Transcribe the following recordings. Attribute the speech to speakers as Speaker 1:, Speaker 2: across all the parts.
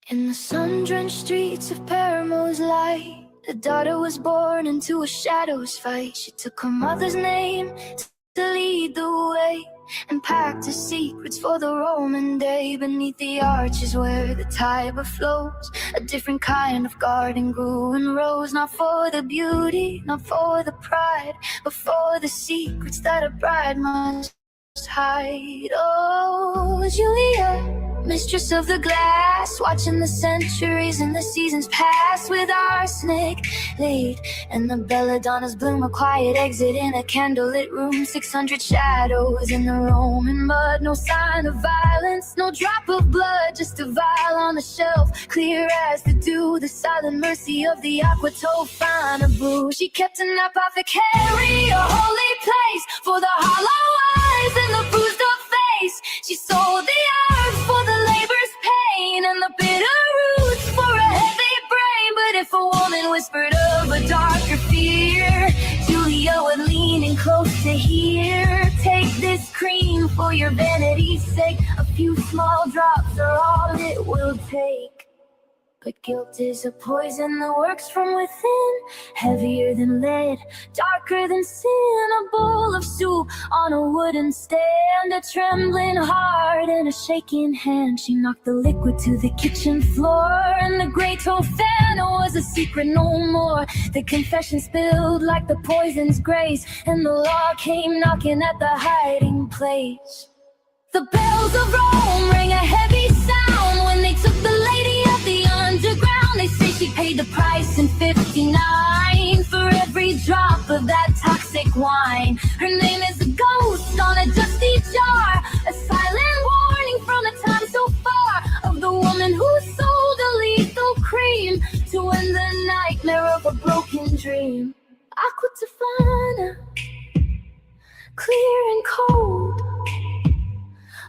Speaker 1: In the sun-drenched streets of Paramour's light, the daughter was born into a shadows fight. She took her mother's name to lead the way and packed her secrets for the Roman day. Beneath the arches where the Tiber flows, a different kind of garden grew and rose. Not for the beauty, not for the pride, but for the secrets that a bride must hide. Oh, Julia, mistress of the glass, watching the centuries and the seasons pass. With arsenic laid and the belladonnas bloom, a quiet exit in a candlelit room. 600 shadows in the Roman mud, no sign of violence, no drop of blood, just a vial on the shelf, clear as the dew, the silent mercy of the Aqua Tofana brew. She kept an apothecary, a holy place for the hollow eyes and the bruised up face. She sold the earth for the labor's pain and the bitter roots for a heavy brain. But if a woman whispered of a darker fear, Julia would lean in close to hear. Take this cream for your vanity's sake, a few small drops are all it will take. But guilt is a poison that works from within, heavier than lead, darker than sin. A bowl of soup on a wooden stand, a trembling heart and a shaking hand. She knocked the liquid to the kitchen floor, and the great Tofana was a secret no more. The confession spilled like the poison's grace, and the law came knocking at the hiding place. The bells of Rome rang a heavy sound when they took the lady of the underground. They say she paid the price in '59 for every drop of that toxic wine. Her name is a ghost on a dusty jar, a silent warning from a time so far, of the woman who sold a lethal cream to end the nightmare of a broken dream. Aqua Tofana, clear and cold,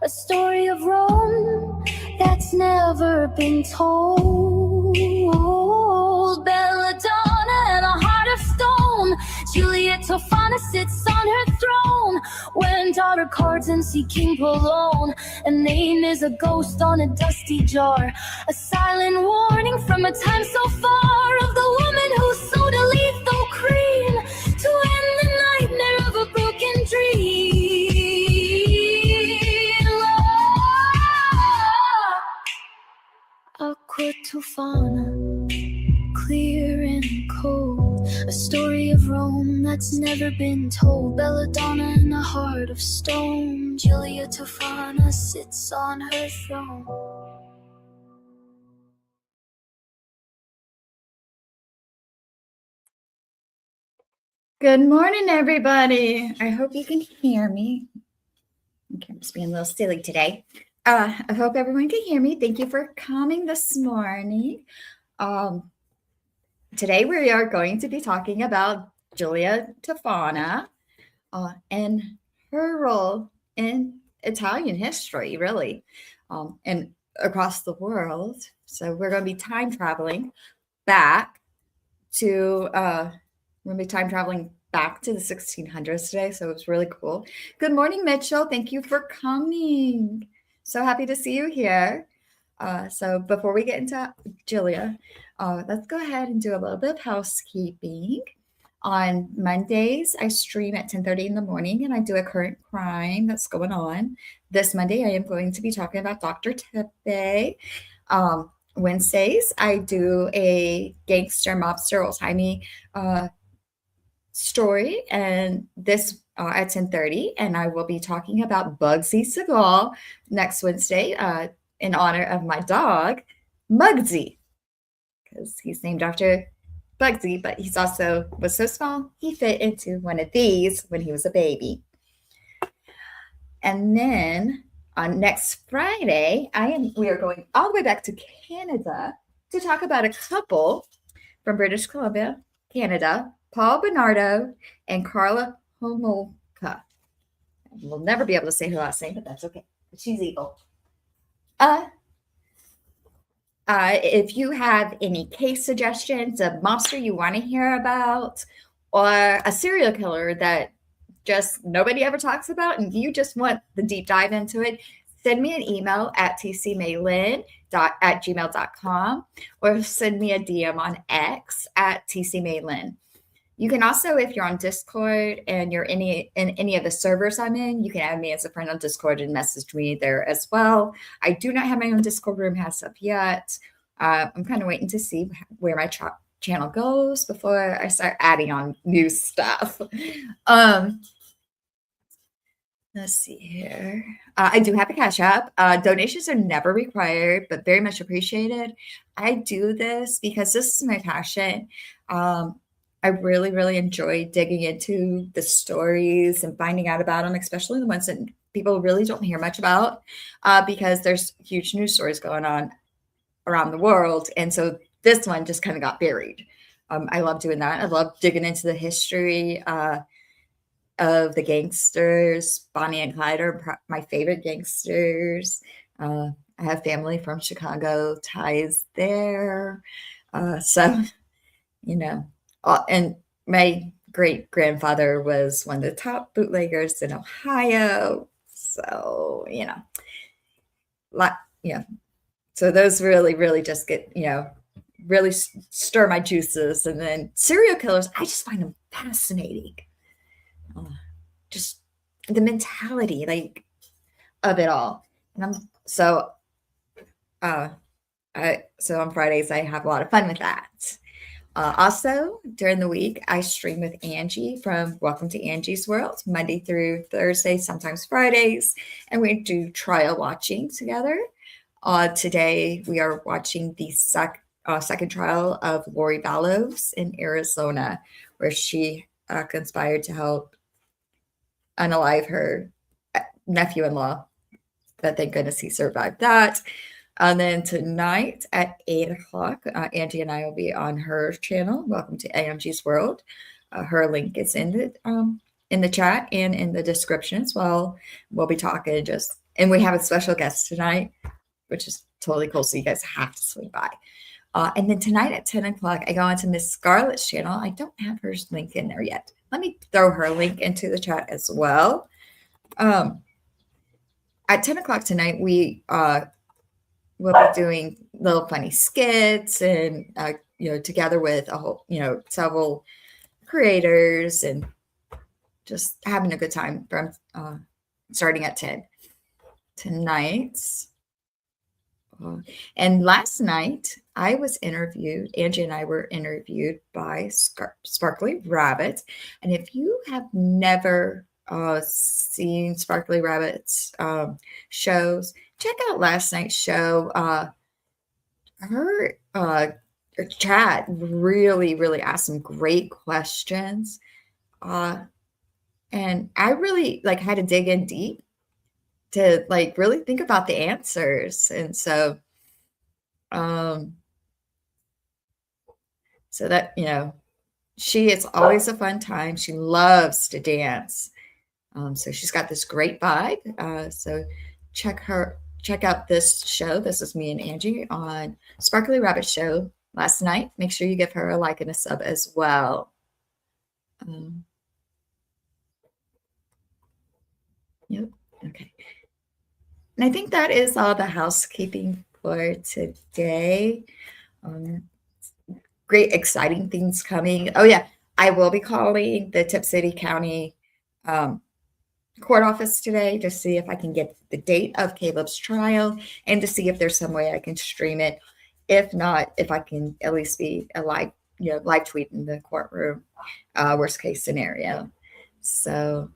Speaker 1: a story of Rome that's never been told. Belladonna and a heart of stone, Giula Tofana sits on her throne. When daughter cards and seeking alone, a name is a ghost on a dusty jar, a silent warning from a time so far, of the woman who sold a lethal cream to end the nightmare of a broken dream. Aqua Tofana, clear and cold, a story of Rome that's never been told. Belladonna in a heart of stone, Giula Tofana sits on her throne.
Speaker 2: Good morning, everybody. I hope you can hear me. Okay, I'm just being a little silly today. I hope everyone can hear me. Thank you for coming this morning. Today we are going to be talking about Giula Tofana and her role in Italian history, really, and across the world. So we're going to be time traveling back to the 1600s today, so it's really cool. Good morning, Mitchell. Thank you for coming. So happy to see you here. So before we get into Giula, let's go ahead and do a little bit of housekeeping. On Mondays, I stream at 10:30 in the morning, and I do a current crime that's going on. This Monday, I am going to be talking about Dr. Tepe. Wednesdays, I do a gangster, mobster, old-timey story, and this at 10:30, and I will be talking about Bugsy Seagal next Wednesday in honor of my dog, Mugsy, because he's named after Bugsy, but he's also was so small he fit into one of these when he was a baby. And then on next Friday, we are going all the way back to Canada to talk about a couple from British Columbia, Canada, Paul Bernardo and Carla Homolka. We'll never be able to say her last name, but that's okay. She's evil. If you have any case suggestions, a mobster you want to hear about, or a serial killer that just nobody ever talks about and you just want the deep dive into it, send me an email at tcmaylin@gmail.com or send me a DM on X at tcmaylin. You can also, if you're on Discord and you're in any of the servers I'm in, you can add me as a friend on Discord and message me there as well. I do not have my own Discord room as of yet. I'm kind of waiting to see where my channel goes before I start adding on new stuff. Let's see here. I do have a Cash App. Donations are never required, but very much appreciated. I do this because this is my passion. I really, really enjoy digging into the stories and finding out about them, especially the ones that people really don't hear much about, because there's huge news stories going on around the world. And so this one just kind of got buried. I love doing that. I love digging into the history of the gangsters. Bonnie and Clyde are my favorite gangsters. I have family from Chicago, ties there. So, and my great grandfather was one of the top bootleggers in Ohio. So, so those really, really just get, really stir my juices. And then serial killers, I just find them fascinating. Just the mentality of it all. And so on Fridays I have a lot of fun with that. Also during the week I stream with Angie from Welcome to Angie's World, Monday through Thursday, sometimes Fridays, and we do trial watching together. Today we are watching the second trial of Lori Vallows in Arizona, where she conspired to help unalive her nephew-in-law, but thank goodness he survived that. And then tonight at 8:00, Angie and I will be on her channel, Welcome to Angie's World. Her link is in the chat and in the description as well. We'll be talking and we have a special guest tonight, which is totally cool. So you guys have to swing by. And then tonight at 10:00, I go onto Miss Scarlett's channel. I don't have her link in there yet. Let me throw her link into the chat as well. At 10:00 tonight, we will be doing little funny skits and, together with several creators and just having a good time from starting at 10 tonight. And last night I was interviewed, Angie and I were interviewed by Sparkly Rabbit. And if you have never seen Sparkly Rabbit's shows, check out last night's show. Her chat really, really asked some great questions. And I really had to dig in deep to really think about the answers. And so that, it's always a fun time. She loves to dance. So she's got this great vibe. So check out this show. This is me and Angie on Sparkly Rabbit show last night. Make sure you give her a like and a sub as well. Yep. Okay. And I think that is all the housekeeping for today. Great, exciting things coming. Oh, yeah. I will be calling the Tip City County court office today to see if I can get the date of Caleb's trial and to see if there's some way I can stream it. If not, if I can at least be a live tweet in the courtroom, worst case scenario. So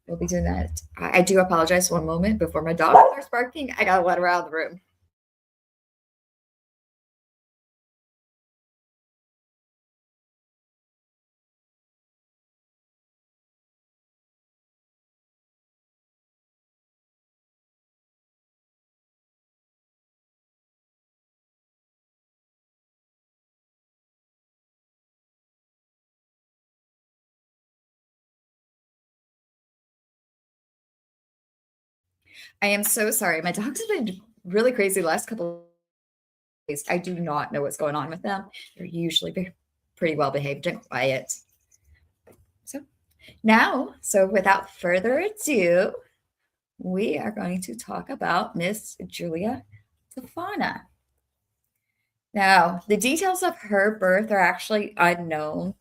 Speaker 2: we'll be doing that. I do apologize. One moment before my dog starts barking. I gotta let her out of the room. I am so sorry. My dogs have been really crazy the last couple of days. I do not know what's going on with them. They're usually pretty well behaved and quiet. So without further ado, we are going to talk about Miss Giula Tofana. Now, the details of her birth are actually unknown,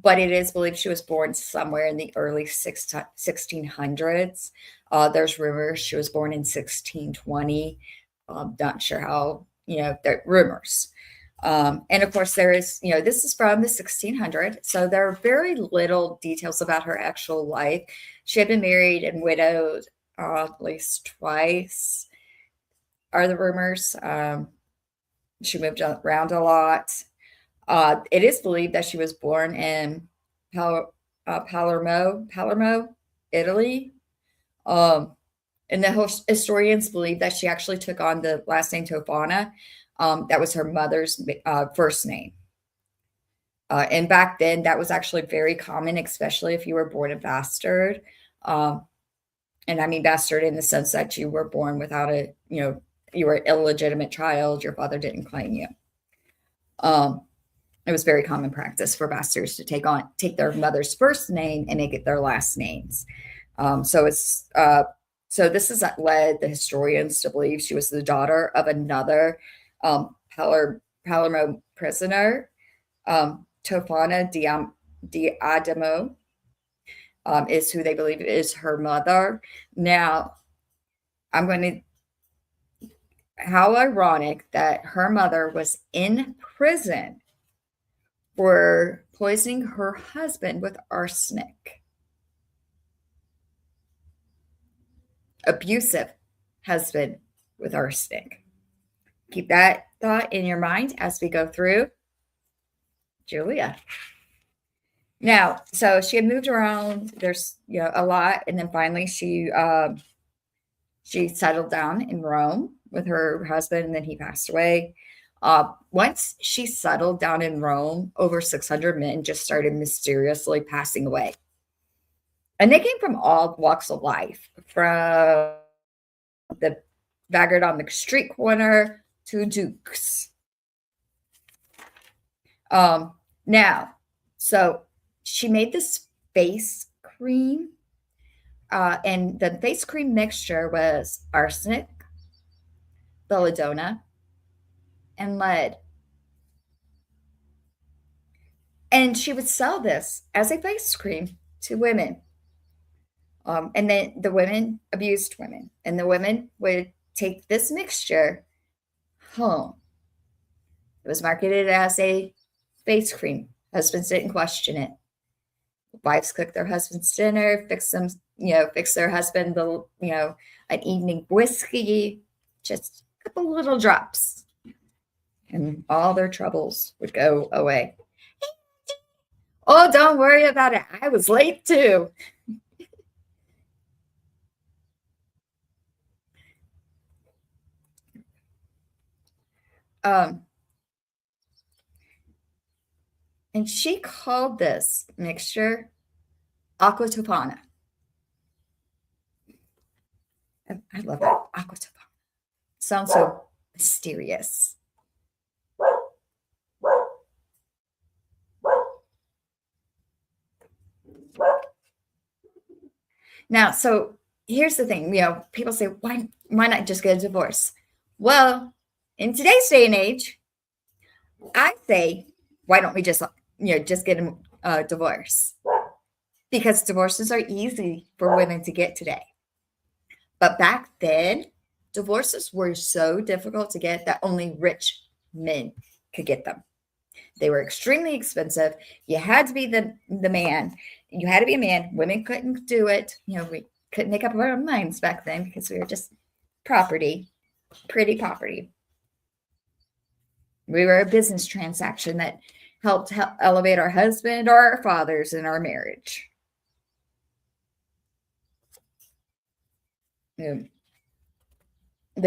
Speaker 2: but it is believed she was born somewhere in the early 1600s. There's rumors she was born in 1620. Not sure how, there rumors. And of course, there is, this is from the 1600s, so there are very little details about her actual life. She had been married and widowed at least twice, are the rumors. She moved around a lot. It is believed that she was born in Palermo, Italy. And the historians believe that she actually took on the last name Tofana. That was her mother's first name. And back then, that was actually very common, especially if you were born a bastard. And I mean bastard in the sense that you were born without you were an illegitimate child. Your father didn't claim you. It was very common practice for bastards to take their mother's first name and make it their last names. So this has led the historians to believe she was the daughter of another Palermo prisoner, Tofana di Adamo, is who they believe is her mother. Now, how ironic that her mother was in prison for poisoning her husband with arsenic. Abusive husband with arsenic. Keep that thought in your mind as we go through Giula. Now, so she had moved around. There's a lot, and then finally she settled down in Rome with her husband, and then he passed away. Once she settled down in Rome, over 600 men just started mysteriously passing away. And they came from all walks of life, from the beggar on the street corner to dukes. Now, so she made this face cream, and the face cream mixture was arsenic, belladonna, and lead. And she would sell this as a face cream to women. And then the women abused women, and the women would take this mixture home. It was marketed as a face cream. Husbands didn't question it. Wives cooked their husband's dinner, fix their husband an evening whiskey, just a couple little drops, and all their troubles would go away. Oh, don't worry about it. I was late too. And she called this mixture aqua tofana. I love that. Aqua tofana. Sounds so mysterious. Now, so here's the thing. People say, why not just get a divorce? Well, in today's day and age, I say, why don't we just get a divorce? Because divorces are easy for women to get today. But back then, divorces were so difficult to get that only rich men could get them. They were extremely expensive. You had to be the man. You had to be a man. Women couldn't do it. We couldn't make up our own minds back then because we were just property, pretty property. We were a business transaction that helped elevate our husband or our fathers in our marriage. They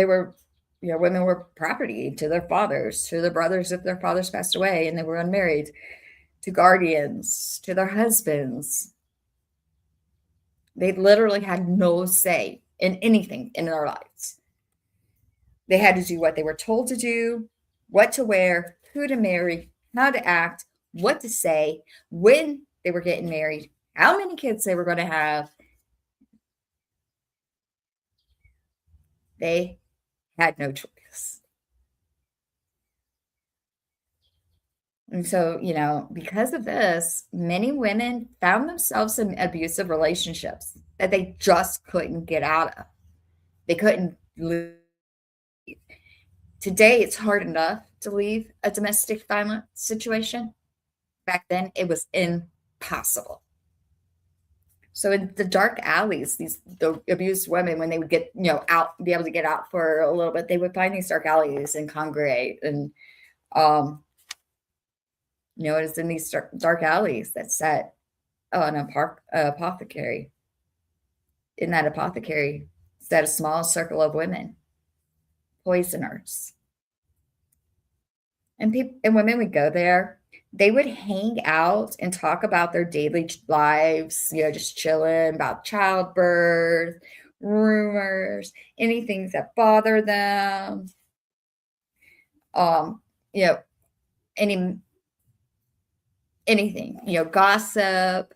Speaker 2: were, women were property to their fathers, to their brothers if their fathers passed away and they were unmarried, to guardians, to their husbands. They literally had no say in anything in their lives. They had to do what they were told to do, what to wear, who to marry, how to act, what to say, when they were getting married, how many kids they were going to have. They had no choice. And so, because of this, many women found themselves in abusive relationships that they just couldn't get out of. They couldn't leave. Today, it's hard enough to leave a domestic violence situation. Back then, it was impossible. So in the dark alleys, the abused women, when they would get, out, be able to get out for a little bit, they would find these dark alleys and congregate. And, it was in these dark alleys that sat an apothecary. In that apothecary sat a small circle of women, poisoners. And women would go there. They would hang out and talk about their daily lives, just chilling about childbirth, rumors, anything that bother them. Anything, gossip,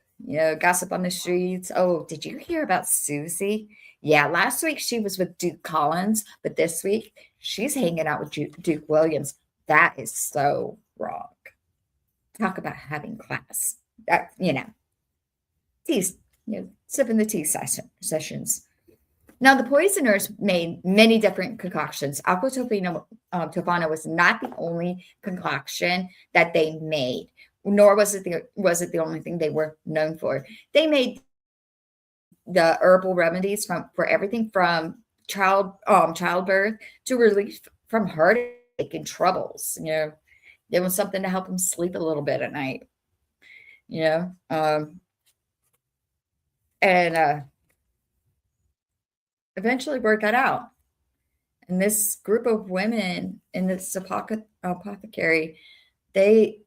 Speaker 2: gossip on the streets. Oh, did you hear about Susie? Yeah, last week she was with Duke Collins, but this week she's hanging out with Duke Williams. That is so wrong. Talk about having class. That, teas, sipping the tea sessions. Now, the poisoners made many different concoctions. Aqua Tofana was not the only concoction that they made, nor was it the only thing they were known for. They made the herbal remedies for everything from childbirth to relief from heartache and troubles. There was something to help them sleep a little bit at night. And eventually worked that out. And this group of women in this apothecary, they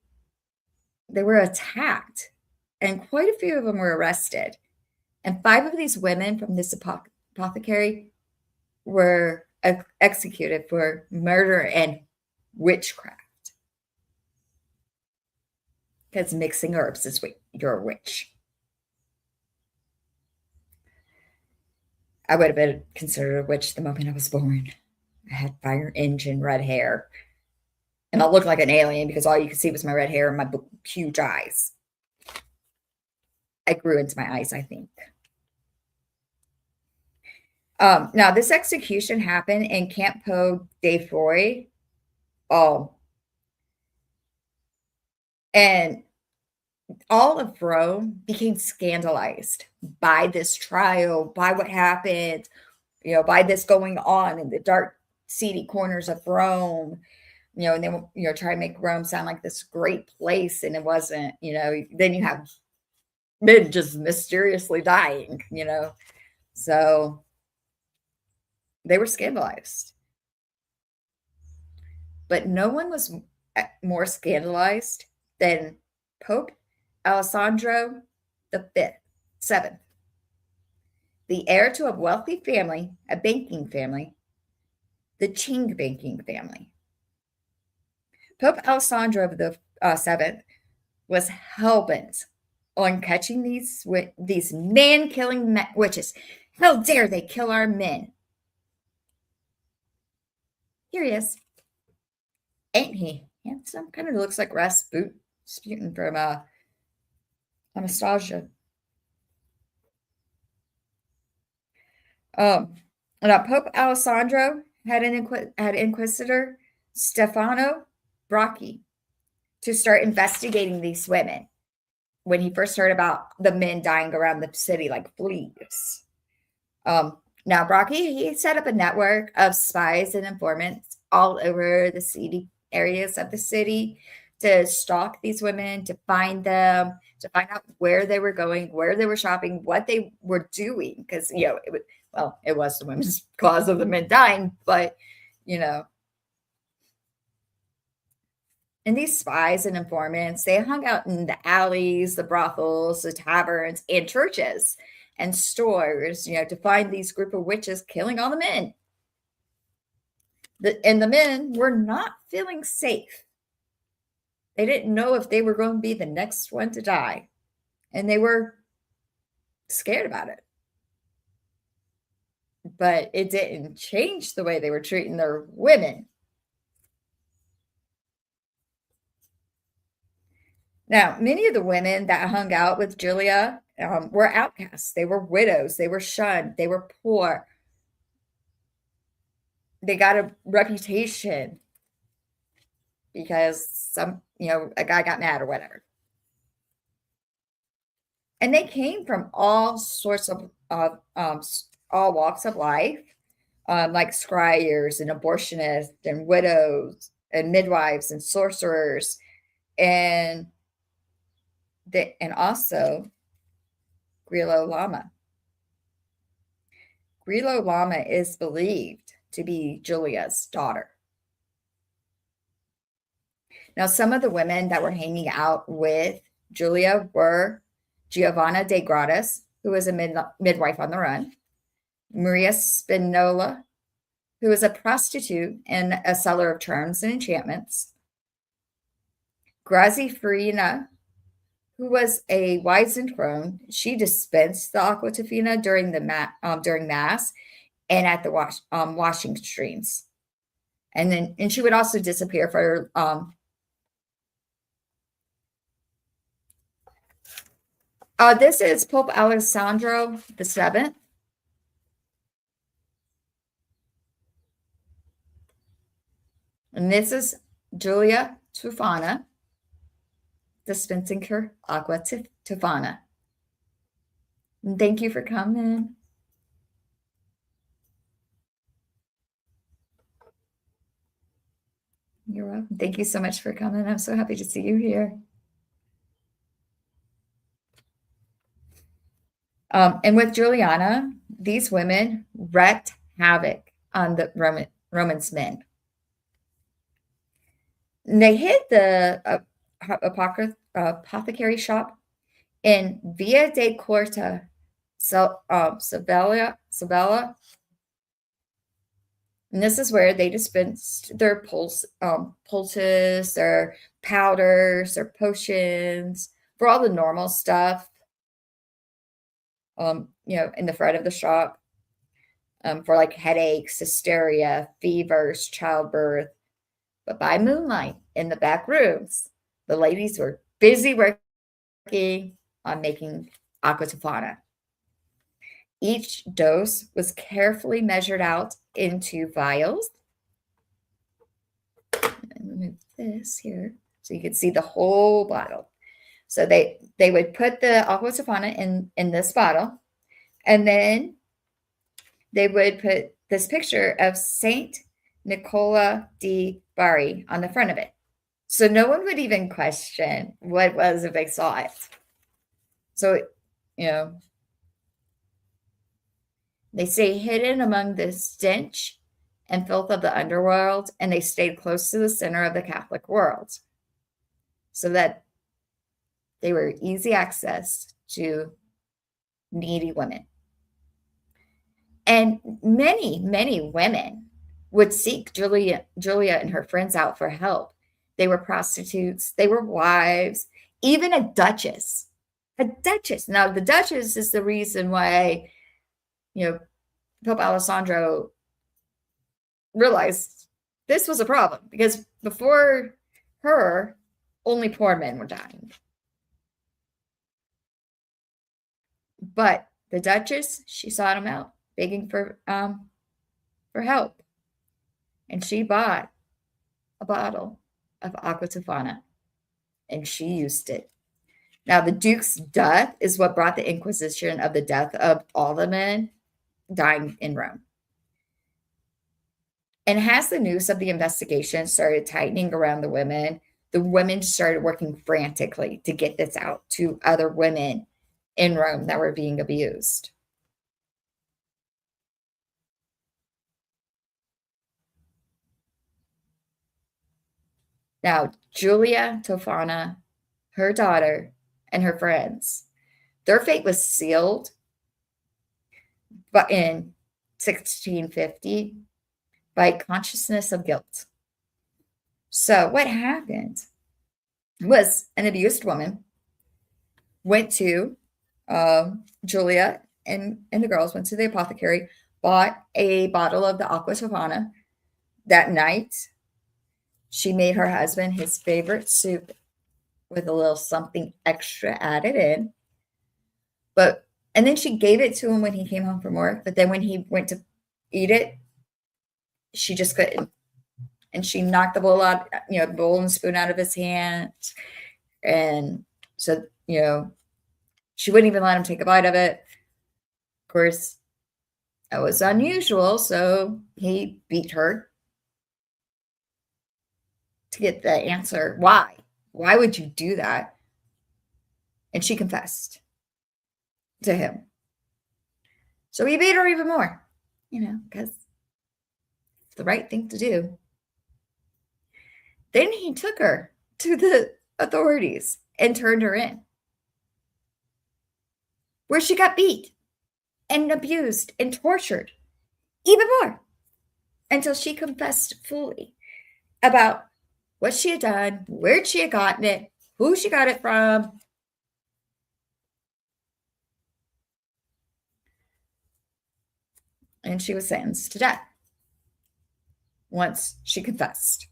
Speaker 2: were attacked, and quite a few of them were arrested. And 5 of these women from this apothecary were executed for murder and witchcraft. Because mixing herbs is you're a witch. I would have been considered a witch the moment I was born. I had fire engine red hair. And I looked like an alien because all you could see was my red hair and my huge eyes. I grew into my eyes, I think. Now, this execution happened in Camp Poe de Foy. And all of Rome became scandalized by this trial, by what happened, by this going on in the dark, seedy corners of Rome, and they try to make Rome sound like this great place, and it wasn't. Then you have men just mysteriously dying, so they were scandalized. But no one was more scandalized than Pope Alessandro VII, the heir to a wealthy family, a banking family, the Qing banking family. Pope Alessandro VII was hellbent on catching these man-killing witches. How dare they kill our men? Here he is. Ain't he handsome? Kind of looks like Rasputin from Anastasia. Now Pope Alessandro had Inquisitor Stefano Bracchi to start investigating these women when he first heard about the men dying around the city like fleas. Now Bracchi, he set up a network of spies and informants all over the seedy areas of the city to stalk these women, to find them, to find out where they were going, where they were shopping, what they were doing. Because, it was the women's cause of the men dying, but, and these spies and informants, they hung out in the alleys, the brothels, the taverns, and churches and stores, to find these group of witches killing all the men. And the men were not feeling safe. They didn't know if they were going to be the next one to die. And they were scared about it. but it didn't change the way they were treating their women. Now, many of the women that hung out with Giulia were outcasts. They were widows. They were shunned. They were poor. They got a reputation because a guy got mad or whatever. And they came from all sorts of all walks of life, like scryers and abortionists and widows and midwives and sorcerers, and also Giula Lama. Giula Lama is believed to be Giulia's daughter. Now, some of the women that were hanging out with Giulia were Giovanna de Gratis, who was a midwife on the run, Maria Spinola, who was a prostitute and a seller of charms and enchantments, Grazi Farina, who was a wise and crone. She dispensed the aqua tofana during mass and at the washing streams, and she would also disappear for this is Pope Alessandro VII. And this is Giula Tofana dispensing her aqua tofana. And thank you for coming. You're welcome. Thank you so much for coming. I'm so happy to see you here. And with Juliana, these women wreaked havoc on the Romans' men. And they hid the apothecary shop in Via de Corta Sabella. And this is where they dispensed their poultices, their powders, their potions, for all the normal stuff, in the front of the shop, for like headaches, hysteria, fevers, childbirth. But by moonlight, in the back rooms, the ladies were busy working on making aqua tofana. Each dose was carefully measured out into vials. And remove this here so you can see the whole bottle. So they would put the aqua tofana in this bottle, and then they would put this picture of Saint Nicola di Bari on the front of it. So no one would even question what it was if they saw it. So, they stay hidden among the stench and filth of the underworld, and they stayed close to the center of the Catholic world so that they were easy access to needy women. And many, many women would seek Giulia and her friends out for help. They were prostitutes. They were wives, even a duchess. A duchess. Now, the duchess is the reason why, Pope Alessandro realized this was a problem, because before her, only poor men were dying. But the duchess, she sought him out, begging for help. And she bought a bottle of aqua tofana, and she used it. Now, the Duke's death is what brought the Inquisition of the death of all the men dying in Rome. And as the news of the investigation started tightening around the women started working frantically to get this out to other women in Rome that were being abused. Now, Giula Tofana, her daughter, and her friends, their fate was sealed but in 1650 by consciousness of guilt. So what happened was an abused woman went to Giulia and the girls went to the apothecary, bought a bottle of the Aqua Tofana that night. She made her husband his favorite soup with a little something extra added in. And then she gave it to him when he came home from work. But then when he went to eat it, she just couldn't. And she knocked the bowl out, bowl and spoon out of his hand. And so, she wouldn't even let him take a bite of it. Of course, that was unusual. So he beat her to get the answer. Why? Why would you do that? And she confessed to him. So he beat her even more, because it's the right thing to do. Then he took her to the authorities and turned her in, where she got beat and abused and tortured even more until she confessed fully about what she had done, where she had gotten it, who she got it from. And she was sentenced to death once she confessed.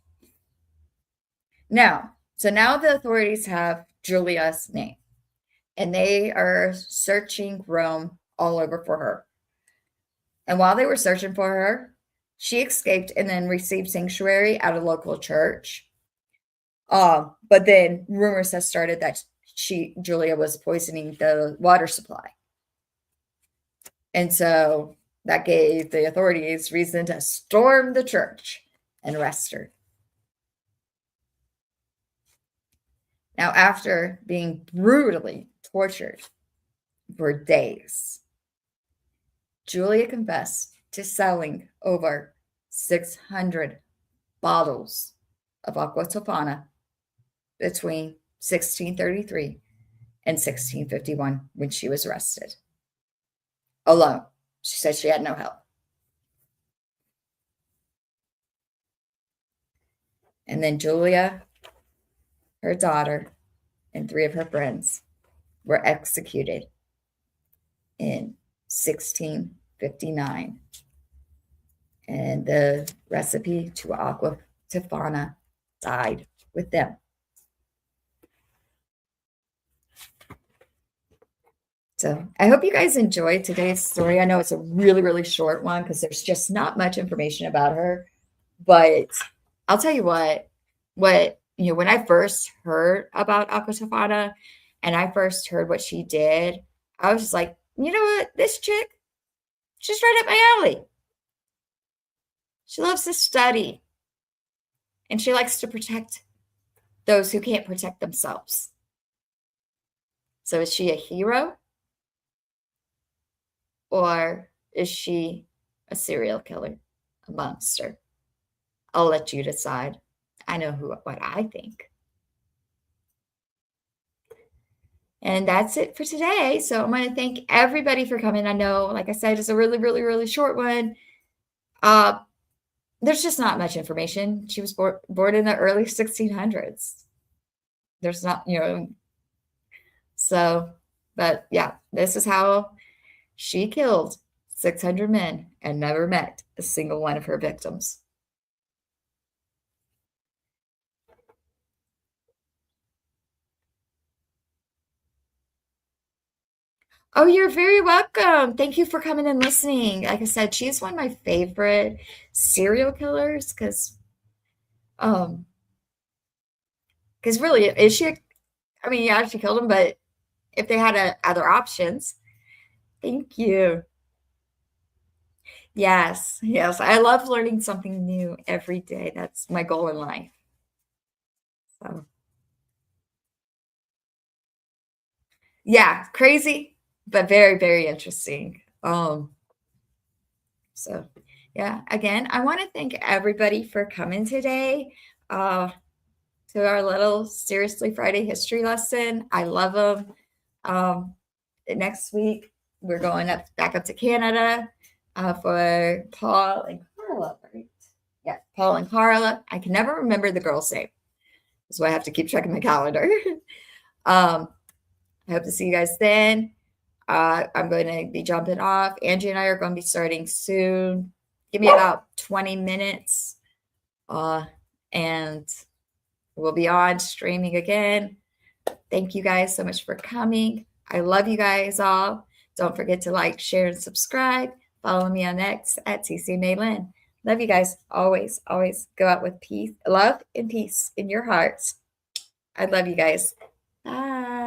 Speaker 2: Now the authorities have Giulia's name, and they are searching Rome all over for her. And while they were searching for her, she escaped and then received sanctuary at a local church. But then rumors have started that Giulia was poisoning the water supply. And so that gave the authorities reason to storm the church and arrest her. Now, after being brutally tortured for days, Giulia confessed to selling over 600 bottles of Aqua Tofana between 1633 and 1651 when she was arrested. Alone. She said she had no help. And then Giulia, her daughter, and 3 of her friends were executed in 1659. And the recipe to Aqua Tofana died with them. So I hope you guys enjoyed today's story. I know it's a really, really short one because there's just not much information about her. But I'll tell you what, when I first heard about Aqua Tofana and I first heard what she did, I was just like, you know what? This chick, she's right up my alley. She loves to study. And she likes to protect those who can't protect themselves. So is she a hero? Or is she a serial killer, a monster? I'll let you decide. I know what I think. And that's it for today. So I want to thank everybody for coming. I know, like I said, it's a really, really, really short one. There's just not much information. She was born in the early 1600s. There's not, so, but yeah, this is how she killed 600 men and never met a single one of her victims. Oh, you're very welcome. Thank you for coming and listening. Like I said, she's one of my favorite serial killers because really, is she? Yeah, she killed him, but if they had other options. Thank you. Yes, I love learning something new every day. That's my goal in life. So, yeah, crazy, but very, very interesting. So yeah, again, I want to thank everybody for coming today to our little Seriously Friday history lesson. I love them. Next week, we're going back up to Canada for Paul and Carla, right? Yeah, Paul and Carla. I can never remember the girl's name, so I have to keep checking my calendar. I hope to see you guys then. I'm going to be jumping off. Angie and I are going to be starting soon. Give me about 20 minutes, and we'll be on streaming again. Thank you guys so much for coming. I love you guys all. Don't forget to like, share, and subscribe. Follow me on X at TC Maylin. Love you guys. Always, always go out with peace, love, and peace in your hearts. I love you guys. Bye.